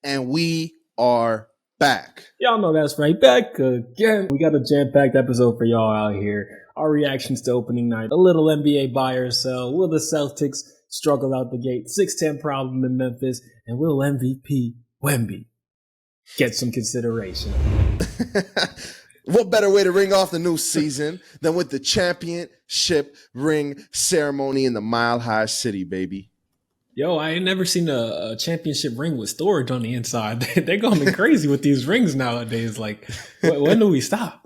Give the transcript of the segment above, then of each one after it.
and we are back. Y'all know that's right. Back again. We got a jam-packed episode for y'all out here. Our reactions to opening night. A little NBA buy or sell. Will the Celtics struggle out the gate? 6'10 problem in Memphis. And will MVP Wemby get some consideration? What better way to ring off the new season than with the championship ring ceremony in the Mile High City, baby? Yo, I ain't never seen a championship ring with storage on the inside. They're going me crazy with these rings nowadays. Like, when do we stop?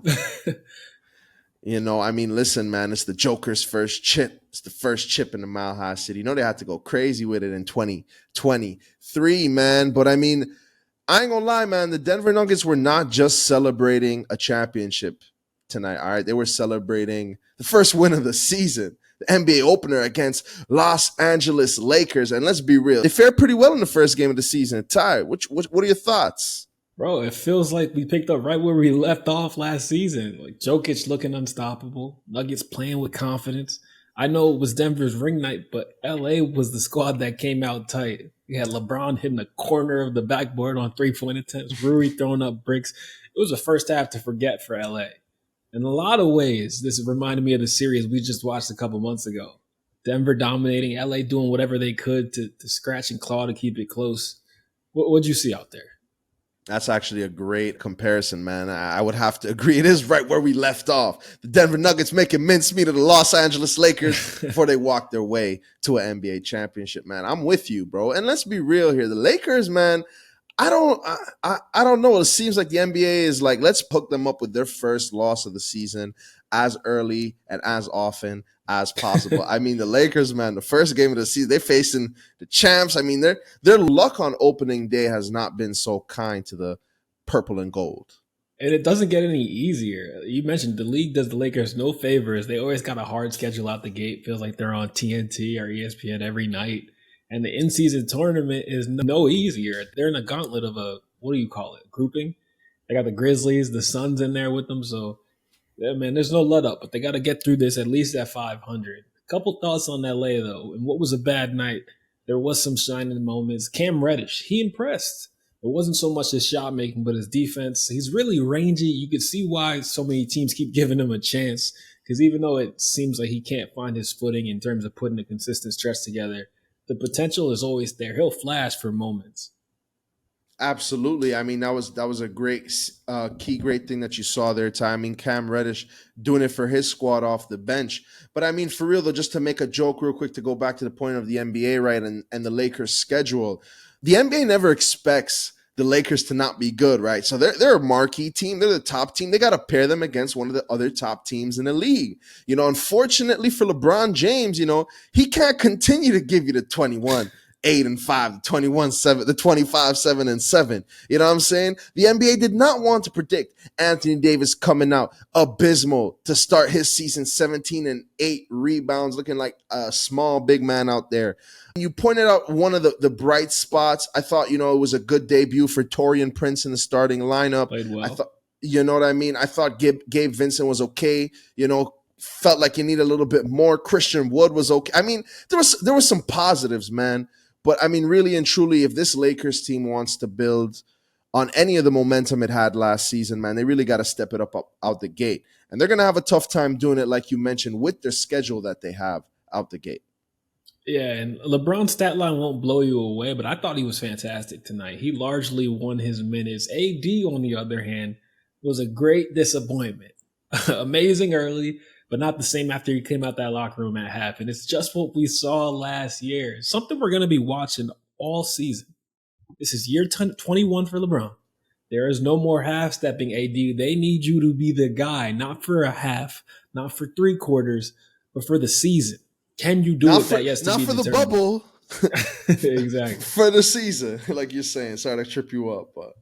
Listen, man, it's the Joker's first chip. It's the first chip in the Mile High City. You know they had to go crazy with it in 2023, man. But I ain't gonna lie, man. The Denver Nuggets were not just celebrating a championship tonight, all right? They were celebrating the first win of the season, the NBA opener against Los Angeles Lakers. And let's be real, they fared pretty well in the first game of the season. Ty, what are your thoughts? Bro, it feels like we picked up right where we left off last season. Like Jokic looking unstoppable, Nuggets playing with confidence. I know it was Denver's ring night, but LA was the squad that came out tight. We had LeBron hitting the corner of the backboard on 3-point attempts, Rui throwing up bricks. It was a first half to forget for LA. In a lot of ways, this reminded me of the series we just watched a couple months ago. Denver dominating, LA doing whatever they could to scratch and claw to keep it close. What'd you see out there? That's actually a great comparison, man. I would have to agree. It is right where we left off. The Denver Nuggets making mincemeat of the Los Angeles Lakers before they walk their way to an NBA championship, man. I'm with you, bro. And let's be real here. The Lakers, man, I don't know. It seems like the NBA is like, let's hook them up with their first loss of the season as early and as often as possible. The Lakers, man, the first game of the season, they're facing the champs. Their luck on opening day has not been so kind to the purple and gold. And it doesn't get any easier. You mentioned the league does the Lakers no favors. They always got a hard schedule out the gate. Feels like they're on TNT or ESPN every night. And the in-season tournament is no easier. They're in a gauntlet of grouping. They got the Grizzlies, the Suns in there with them. So, yeah, man, there's no let up. But they got to get through this at least at 500. A couple thoughts on LA, though. And what was a bad night, there was some shining moments. Cam Reddish, he impressed. It wasn't so much his shot making, but his defense. He's really rangy. You could see why so many teams keep giving him a chance. Because even though it seems like he can't find his footing in terms of putting a consistent stretch together, the potential is always there. He'll flash for moments. Absolutely. That was a great great thing that you saw there, Ty. Cam Reddish doing it for his squad off the bench. But for real though, just to make a joke real quick to go back to the point of the NBA, right, and the Lakers schedule. The NBA never expects the Lakers to not be good, right? So they're a marquee team. They're the top team. They got to pair them against one of the other top teams in the league. Unfortunately for LeBron James, he can't continue to give you the 21-8-5, the 21-7, the 25-7-7. You know what I'm saying? The NBA did not want to predict Anthony Davis coming out abysmal to start his season, 17 and 8 rebounds, looking like a small big man out there. You pointed out one of the bright spots. I thought, it was a good debut for Taurean Prince in the starting lineup. Played well. I thought, you know what I mean? I thought Gabe Vincent was okay. Felt like you need a little bit more. Christian Wood was okay. There was some positives, man. But really and truly, if this Lakers team wants to build on any of the momentum it had last season, man, they really got to step it up out the gate. And they're going to have a tough time doing it, like you mentioned, with their schedule that they have out the gate. Yeah, and LeBron's stat line won't blow you away, but I thought he was fantastic tonight. He largely won his minutes. AD, on the other hand, was a great disappointment. Amazing early, but not the same after he came out that locker room at half. And it's just what we saw last year. Something we're going to be watching all season. This is year 21 for LeBron. There is no more half-stepping, AD. They need you to be the guy, not for a half, not for 3/4, but for the season. Can you do not it? For, that yes, not for determined. the bubble. Exactly. For the season, like you're saying. Sorry to trip you up, but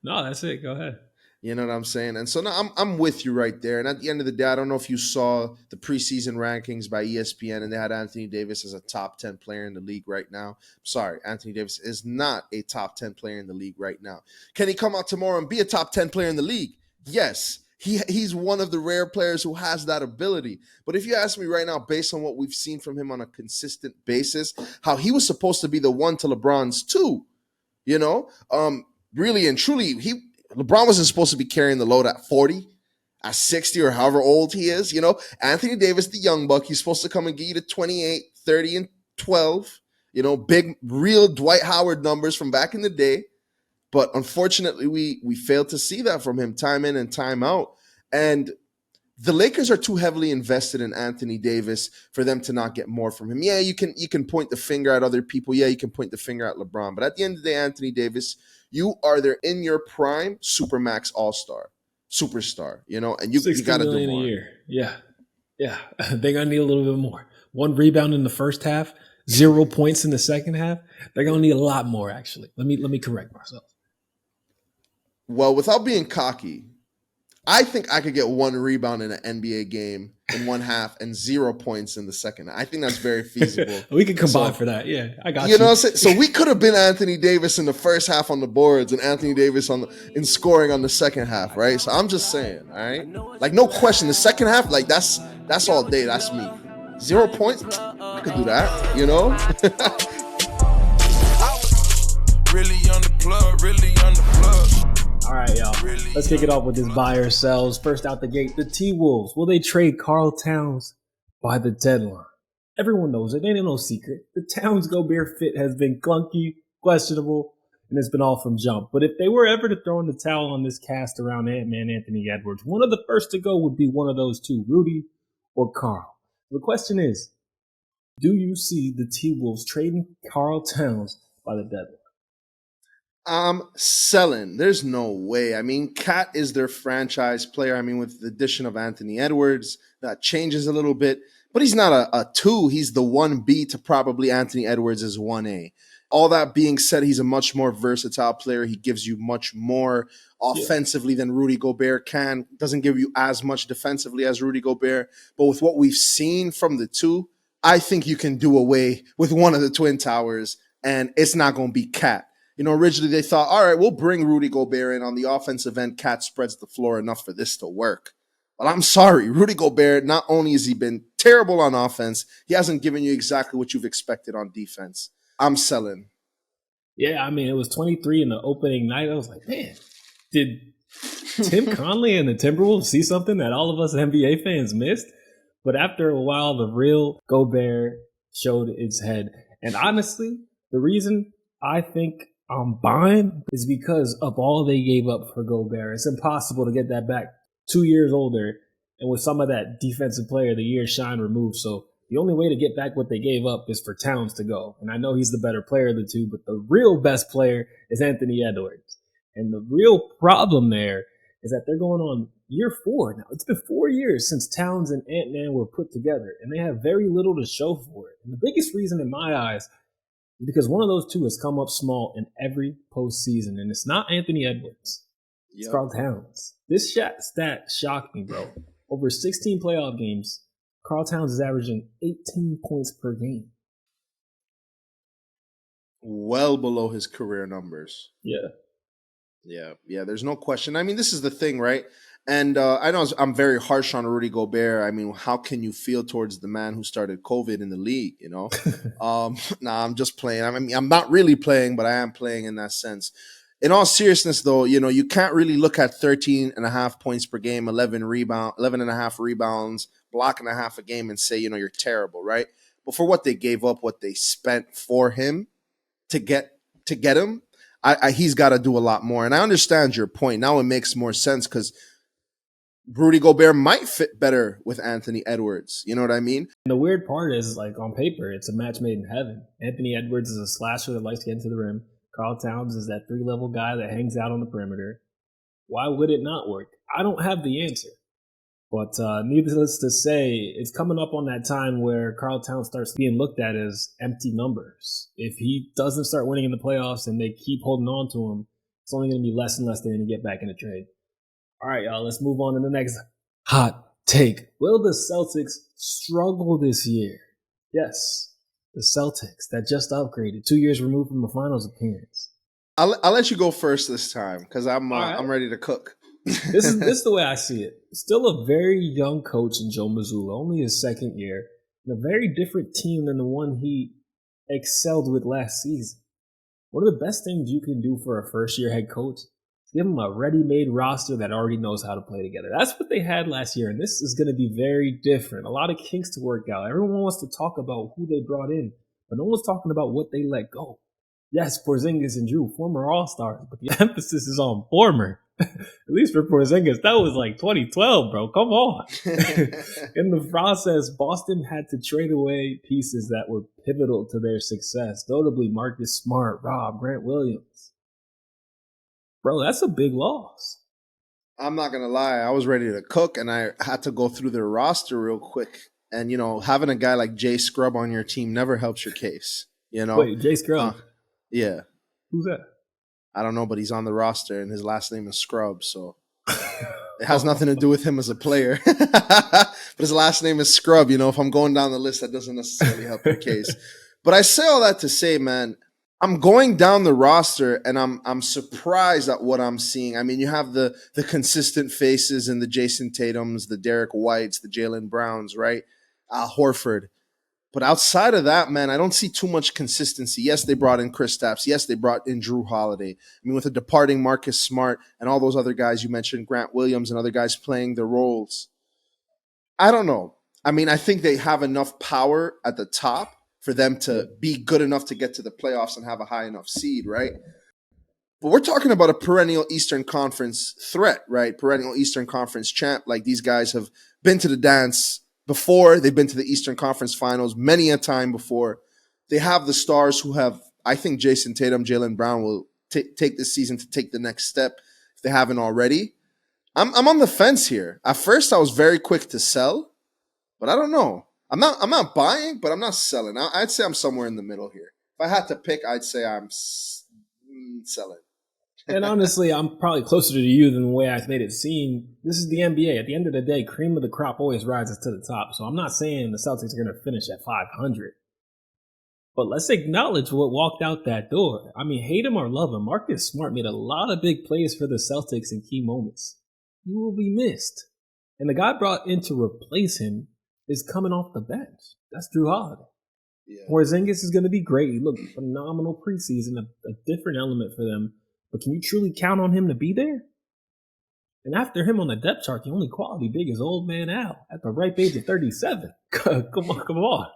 no, that's it. Go ahead. You know what I'm saying? And so now I'm with you right there. And at the end of the day, I don't know if you saw the preseason rankings by ESPN, and they had Anthony Davis as a top 10 player in the league right now. Sorry, Anthony Davis is not a top 10 player in the league right now. Can he come out tomorrow and be a top 10 player in the league? Yes. He's one of the rare players who has that ability. But if you ask me right now, based on what we've seen from him on a consistent basis, how he was supposed to be the one to LeBron's two, You know, really and truly, LeBron wasn't supposed to be carrying the load at 40, at 60, or however old he is. You know, Anthony Davis, the young buck, he's supposed to come and get you to 28, 30, and 12. You know, big, real Dwight Howard numbers from back in the day. But unfortunately, we failed to see that from him time in and time out. And the Lakers are too heavily invested in Anthony Davis for them to not get more from him. Yeah, you can point the finger at other people. Yeah, you can point the finger at LeBron. But at the end of the day, Anthony Davis, you are there in your prime, supermax all-star, superstar, you know, and you 60 got to do million a more. year. Yeah. Yeah. They're gonna need a little bit more. One rebound in the first half, 0 points in the second half. They're gonna need a lot more, actually. Let me correct myself. Well, without being cocky, I think I could get one rebound in an NBA game in one half and 0 points in the second. I think that's very feasible. We can combine So for that. Yeah, I you got know what you. I'm saying? So we could have been Anthony Davis in the first half on the boards and Anthony Davis in scoring on the second half, right? So I'm just saying, all right? Like no question, the second half, like that's all day. That's me. 0 points, I could do that, you know? Really on the plug, really on the plug. All right, y'all. Let's kick it off with this buy or sells. First out the gate, the T-Wolves. Will they trade Karl Towns by the deadline? Everyone knows it. Ain't no secret. The Towns Gobert fit has been clunky, questionable, and it's been all from jump. But if they were ever to throw in the towel on this cast around Ant-Man Anthony Edwards, one of the first to go would be one of those two, Rudy or Karl. The question is, do you see the T-Wolves trading Karl Towns by the deadline? I'm selling. There's no way. I mean, Cat is their franchise player. I mean, with the addition of Anthony Edwards, that changes a little bit. But he's not a two. He's the 1B to probably Anthony Edwards is 1A. All that being said, he's a much more versatile player. He gives you much more Yeah. offensively than Rudy Gobert can. Doesn't give you as much defensively as Rudy Gobert. But with what we've seen from the two, I think you can do away with one of the Twin Towers, and it's not going to be Cat. You know, originally they thought, all right, we'll bring Rudy Gobert in on the offensive end. Cat spreads the floor enough for this to work. But I'm sorry, Rudy Gobert, not only has he been terrible on offense, he hasn't given you exactly what you've expected on defense. I'm selling. Yeah, I mean, it was 23 in the opening night. I was like, man, did Tim Conley and the Timberwolves see something that all of us NBA fans missed? But after a while, the real Gobert showed its head. And honestly, the reason I think I'm buying is because of all they gave up for Gobert. It's impossible to get that back 2 years older and with some of that defensive player of the year shine removed. So the only way to get back what they gave up is for Towns to go. And I know he's the better player of the two, but the real best player is Anthony Edwards. And the real problem there is that they're going on year 4 now. It's been 4 years since Towns and Ant-Man were put together, and they have very little to show for it. And the biggest reason in my eyes is because one of those two has come up small in every postseason, and it's not Anthony Edwards. It's Yep. Karl Towns. This stat shocked me, bro. Over 16 playoff games, Karl Towns is averaging 18 points per game. Well below his career numbers. Yeah. Yeah, there's no question. I mean, this is the thing, right? And I know I'm very harsh on Rudy Gobert. I mean, how can you feel towards the man who started COVID in the league, you know? Nah, I'm just playing. I mean, I'm not really playing, but I am playing in that sense. In all seriousness, though, you know, you can't really look at 13 and a half points per game, 11 and a half rebounds, block and a half a game and say, you know, you're terrible, right? But for what they gave up, what they spent for him, to get to get him, he's got to do a lot more. And I understand your point. Now it makes more sense because Rudy Gobert might fit better with Anthony Edwards. You know what I mean? And the weird part is, like, on paper, it's a match made in heaven. Anthony Edwards is a slasher that likes to get into the rim. Karl Towns is that 3-level guy that hangs out on the perimeter. Why would it not work? I don't have the answer. But needless to say, it's coming up on that time where Karl Towns starts being looked at as empty numbers. If he doesn't start winning in the playoffs and they keep holding on to him, it's only going to be less and less they're going to get back in the trade. All right, y'all, let's move on to the next hot take. Will the Celtics struggle this year? Yes, the Celtics that just upgraded, 2 years removed from a finals appearance. I'll let you go first this time because All right. I'm ready to cook. This is the way I see it. Still a very young coach in Joe Mazzulla, only his second year, and a very different team than the one he excelled with last season. One of the best things you can do for a first-year head coach is give them a ready-made roster that already knows how to play together. That's what they had last year, and this is going to be very different. A lot of kinks to work out. Everyone wants to talk about who they brought in, but no one's talking about what they let go. Yes, Porzingis and Drew, former All-Stars, but the emphasis is on former. At least for Porzingis, that was like 2012, bro. Come on. In the process, Boston had to trade away pieces that were pivotal to their success, notably Marcus Smart, Rob, Grant Williams. Bro, that's a big loss. I'm not gonna lie, I was ready to cook, and I had to go through their roster real quick. And having a guy like Jay Scrub on your team never helps your case. Wait, Jay Scrub? Yeah, Who's that? I don't know, but he's on the roster, and his last name is Scrub, so it has nothing to do with him as a player. But his last name is Scrub. If I'm going down the list, that doesn't necessarily help your case. But I say all that to say, man, I'm going down the roster, and I'm surprised at what I'm seeing. I mean, you have the consistent faces in the Jason Tatums, the Derek Whites, the Jaylen Browns, right? Horford. But outside of that, man, I don't see too much consistency. Yes, they brought in Kristaps. Yes, they brought in Drew Holiday. I mean, with a departing Marcus Smart and all those other guys you mentioned, Grant Williams and other guys playing their roles. I don't know. I mean, I think they have enough power at the top for them to be good enough to get to the playoffs and have a high enough seed, right? But we're talking about a perennial Eastern Conference threat, right? Perennial Eastern Conference champ. Like, these guys have been to the dance before. They've been to the Eastern Conference Finals many a time before. They have the stars who have, I think Jason Tatum, Jaylen Brown will take this season to take the next step if they haven't already. I'm on the fence here. At first, I was very quick to sell, but I don't know. I'm not buying, but I'm not selling. I'd say I'm somewhere in the middle here. If I had to pick, I'd say I'm selling. And honestly, I'm probably closer to you than the way I made it seem. This is the NBA. At the end of the day, cream of the crop always rises to the top. So I'm not saying the Celtics are going to finish at 500. But let's acknowledge what walked out that door. I mean, hate him or love him, Marcus Smart made a lot of big plays for the Celtics in key moments. He will be missed. And the guy brought in to replace him is coming off the bench. That's Drew Holiday. Yeah. Porzingis is going to be great. He looked phenomenal preseason, a different element for them. But can you truly count on him to be there? And after him on the depth chart, the only quality big is old man Al at the ripe age of 37. Come on.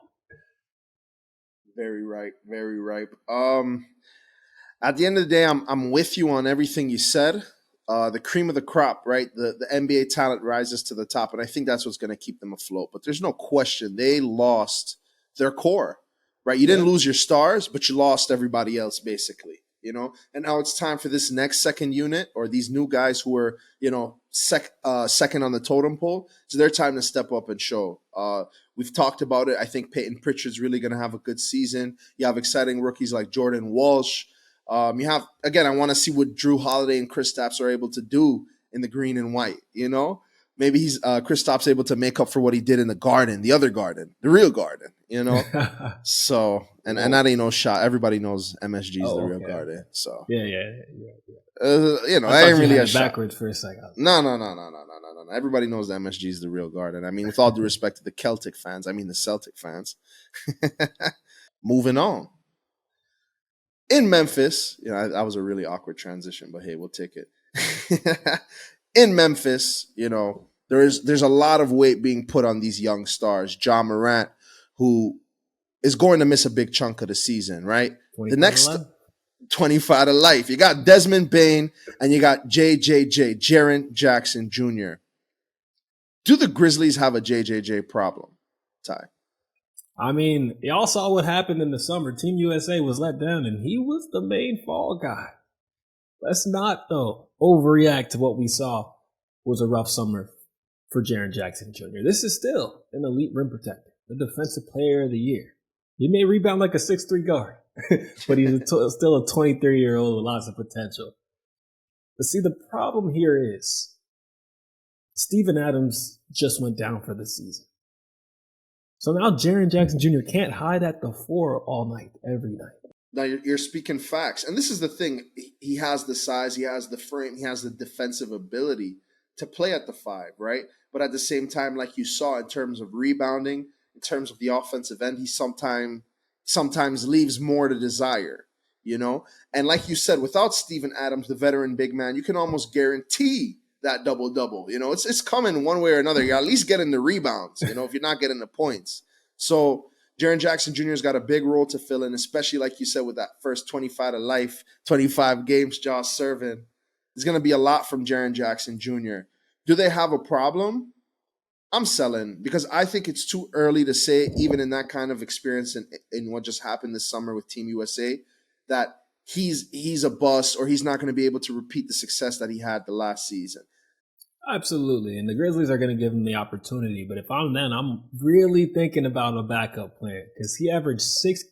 Very ripe, very ripe. At the end of the day, I'm with you on everything you said. The cream of the crop, right? The NBA talent rises to the top, and I think that's what's going to keep them afloat. But there's no question they lost their core, right? You didn't lose your stars, but you lost everybody else, basically. And now it's time for this next second unit or these new guys who are, second on the totem pole. It's their time to step up and show. We've talked about it. I think Peyton Pritchard's really going to have a good season. You have exciting rookies like Jordan Walsh. You have, again, I want to see what Drew Holiday and Kristaps are able to do in the green and white, Maybe Kristaps able to make up for what he did in the Garden, the other Garden, the real Garden, So, and that ain't no shot. Everybody knows MSG is the real Garden. So yeah. I ain't really a shot. Backwards for a second. No. Everybody knows the MSG is the real Garden. I mean, with all due respect to the Celtic fans, I mean the Celtic fans. Moving on. In Memphis, that was a really awkward transition, but hey, we'll take it. In Memphis, there's a lot of weight being put on these young stars. Ja Morant, who is going to miss a big chunk of the season, right? The next 25 to life. You got Desmond Bane and you got Jaren Jackson Jr. Do the Grizzlies have a JJJ problem, Ty? I mean, y'all saw what happened in the summer. Team USA was let down, and he was the main fall guy. Let's not, though, overreact to what we saw was a rough summer for Jaren Jackson Jr. This is still an elite rim protector, the defensive player of the year. He may rebound like a 6'3" guard, but he's still a 23-year-old with lots of potential. But see, the problem here is Steven Adams just went down for the season. So now Jaren Jackson Jr. can't hide at the 4 all night, every night. Now you're speaking facts. And this is the thing. He has the size, he has the frame, he has the defensive ability to play at the 5, right? But at the same time, like you saw in terms of rebounding, in terms of the offensive end, he sometimes leaves more to desire. you know? And like you said, without Steven Adams, the veteran big man, you can almost guarantee that double double. You know, it's coming one way or another. You're at least getting the rebounds, you know, if you're not getting the points. So Jaren Jackson Jr.'s got a big role to fill in, especially like you said with that first 25 to life, 25 games Josh serving. There's going to be a lot from Jaren Jackson Jr. Do they have a problem? I'm selling because I think it's too early to say, even in that kind of experience in what just happened this summer with Team USA, that he's a bust or he's not going to be able to repeat the success that he had the last season. Absolutely. And the Grizzlies are going to give him the opportunity. But if I'm them, I'm really thinking about a backup plan because he averaged 6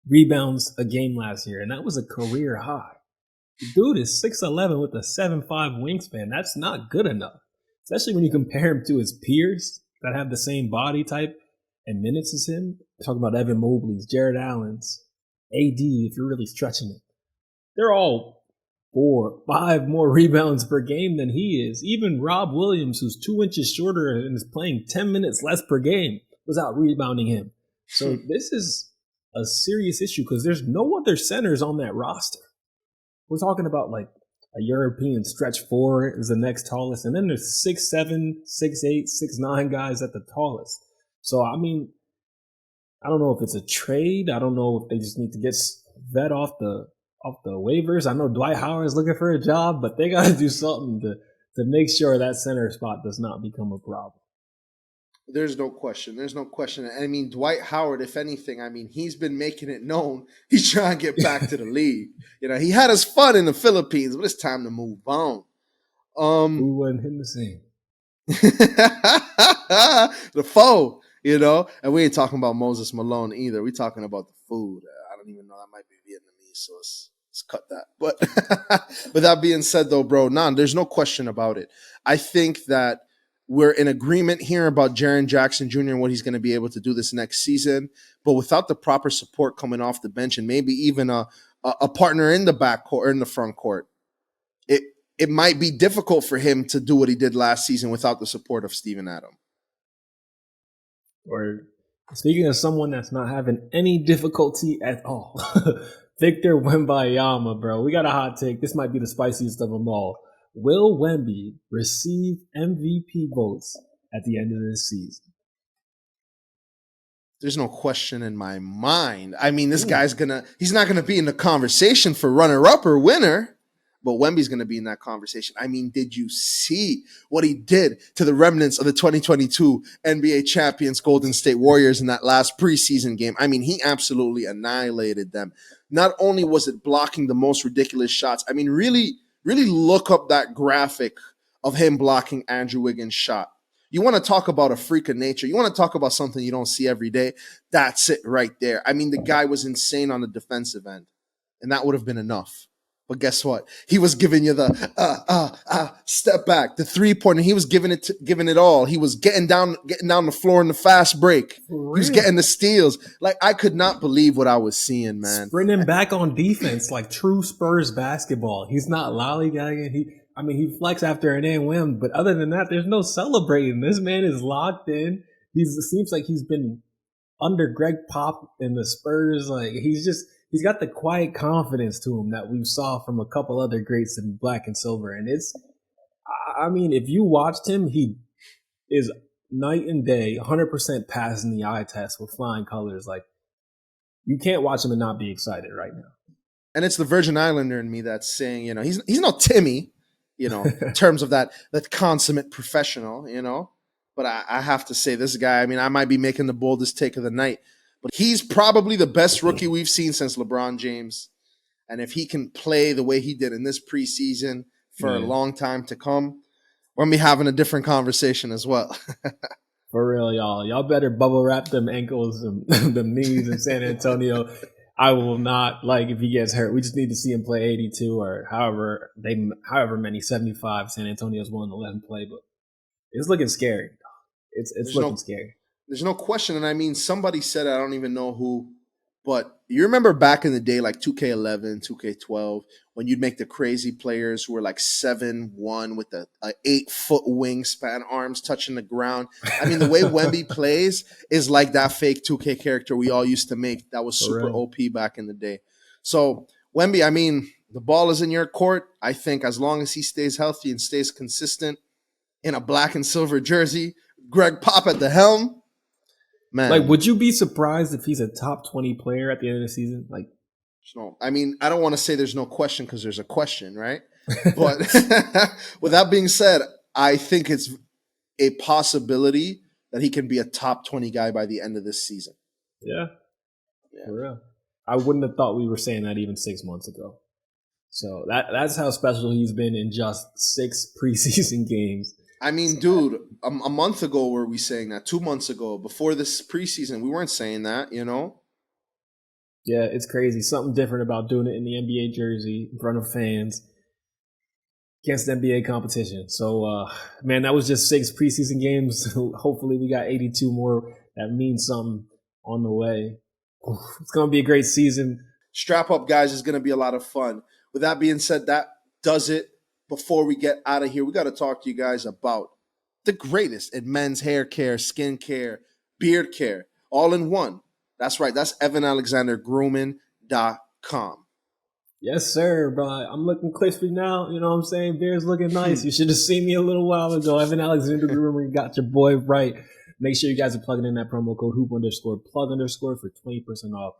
rebounds a game last year, and that was a career high. The dude is 6'11 with a 7'5 wingspan. That's not good enough, especially when you compare him to his peers that have the same body type and minutes as him. Talking about Evan Mobley's, Jared Allen's, AD, if you're really stretching it. They're all 4, 5 more rebounds per game than he is. Even Rob Williams, who's 2 inches shorter and is playing 10 minutes less per game, was out rebounding him. So this is a serious issue because there's no other centers on that roster. We're talking about like a European stretch four is the next tallest, and then there's 6'7", 6'8", 6'9" guys at the tallest. So I mean, I don't know if it's a trade. I don't know if they just need to get vet off the waivers. I know Dwight Howard is looking for a job, but they got to do something to make sure that center spot does not become a problem. There's no question. There's no question. I mean, Dwight Howard, if anything, I mean, he's been making it known he's trying to get back to the league. You know, he had his fun in the Philippines, but it's time to move on. Who wasn't hitting the same? The foe, you know, and we ain't talking about Moses Malone either. We're talking about the food. I don't even know. That might be Vietnamese, so let's cut that. But with that being said, though, bro, there's no question about it. I think that we're in agreement here about Jaren Jackson Jr. and what he's going to be able to do this next season. But without the proper support coming off the bench and maybe even a partner in the back court or in the front court, it might be difficult for him to do what he did last season without the support of Steven Adams. Or speaking of someone that's not having any difficulty at all, Victor Wemby, bro. We got a hot take. This might be the spiciest of them all. Will Wemby receive MVP votes at the end of this season? There's no question in my mind. I mean, this guy's he's not going to be in the conversation for runner-up or winner, but Wemby's going to be in that conversation. I mean, did you see what he did to the remnants of the 2022 NBA champions Golden State Warriors in that last preseason game? I mean, he absolutely annihilated them. Not only was it blocking the most ridiculous shots, I mean, really look up that graphic of him blocking Andrew Wiggins' shot. You want to talk about a freak of nature. You want to talk about something you don't see every day. That's it right there. I mean, the guy was insane on the defensive end, and that would have been enough. But guess what? He was giving you the step back, the 3-pointer. He was giving it all. He was getting down the floor in the fast break. He was getting the steals. Like, I could not believe what I was seeing, man. Sprinting back on defense like true Spurs basketball. He's not lollygagging. He flex after an and but other than that, there's no celebrating. This man is locked in. It seems like he's been under Greg Pop in the Spurs. Like, he's got the quiet confidence to him that we saw from a couple other greats in black and silver. And if you watched him, he is night and day, 100% passing the eye test with flying colors. Like, you can't watch him and not be excited right now. And it's the Virgin Islander in me that's saying, you know, he's not Timmy, you know, in terms of that consummate professional, you know. But I have to say, this guy, I mean, I might be making the boldest take of the night, but he's probably the best rookie we've seen since LeBron James. And if he can play the way he did in this preseason for a long time to come, we're going to be having a different conversation as well. For real, y'all. Y'all better bubble wrap them ankles and them knees in San Antonio. I will not, if he gets hurt. We just need to see him play 82 or however many 75 San Antonio's willing to let him play. But it's looking scary. It's looking scary. There's no question. And I mean, somebody said, I don't even know who, but you remember back in the day, like 2K11, 2K12, when you'd make the crazy players who were like 7'1" with a 8-foot wingspan, arms touching the ground. I mean, the way Wemby plays is like that fake 2K character we all used to make that was super OP back in the day. So Wemby, I mean, the ball is in your court. I think as long as he stays healthy and stays consistent in a black and silver jersey, Greg Pop at the helm, Like, man. would you be surprised if he's a top 20 player at the end of the season? Like, No, I mean, I don't want to say there's no question because there's a question, right? But with that being said, I think it's a possibility that he can be a top 20 guy by the end of this season. yeah, Yeah. for real. I wouldn't have thought we were saying that even 6 months ago. So that's how special he's been in just 6 preseason games. I mean, dude, a month ago were we saying that? 2 months ago, before this preseason, we weren't saying that, you know? Yeah, it's crazy. Something different about doing it in the NBA jersey in front of fans against NBA competition. So, man, that was just 6 preseason games. Hopefully, we got 82 more. That means something on the way. It's going to be a great season. Strap up, guys, is going to be a lot of fun. With that being said, that does it. Before we get out of here, we got to talk to you guys about the greatest in men's hair care, skin care, beard care, all in one. That's right. That's EvanAlexanderGrooming.com. Yes, sir, bro. I'm looking crispy now. You know what I'm saying? Beard's looking nice. You should have seen me a little while ago. Evan Alexander Groomer got your boy right. Make sure you guys are plugging in that promo code hoop_plug_ for 20% off.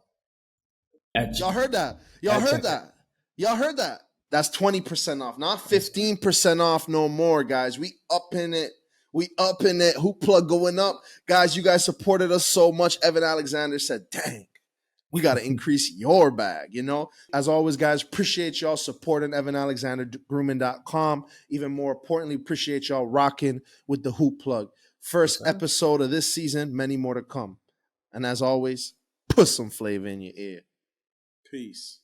Y'all heard that. Y'all heard that. Y'all heard that. That's 20% off, not 15% off no more, guys. We up in it. We up in it. Hoop plug going up. Guys, you guys supported us so much. Evan Alexander said, dang, we got to increase your bag, you know? As always, guys, appreciate y'all supporting EvanAlexanderGrooming.com. Even more importantly, appreciate y'all rocking with the Hoop Plug. First episode of this season, many more to come. And as always, put some flavor in your ear. Peace.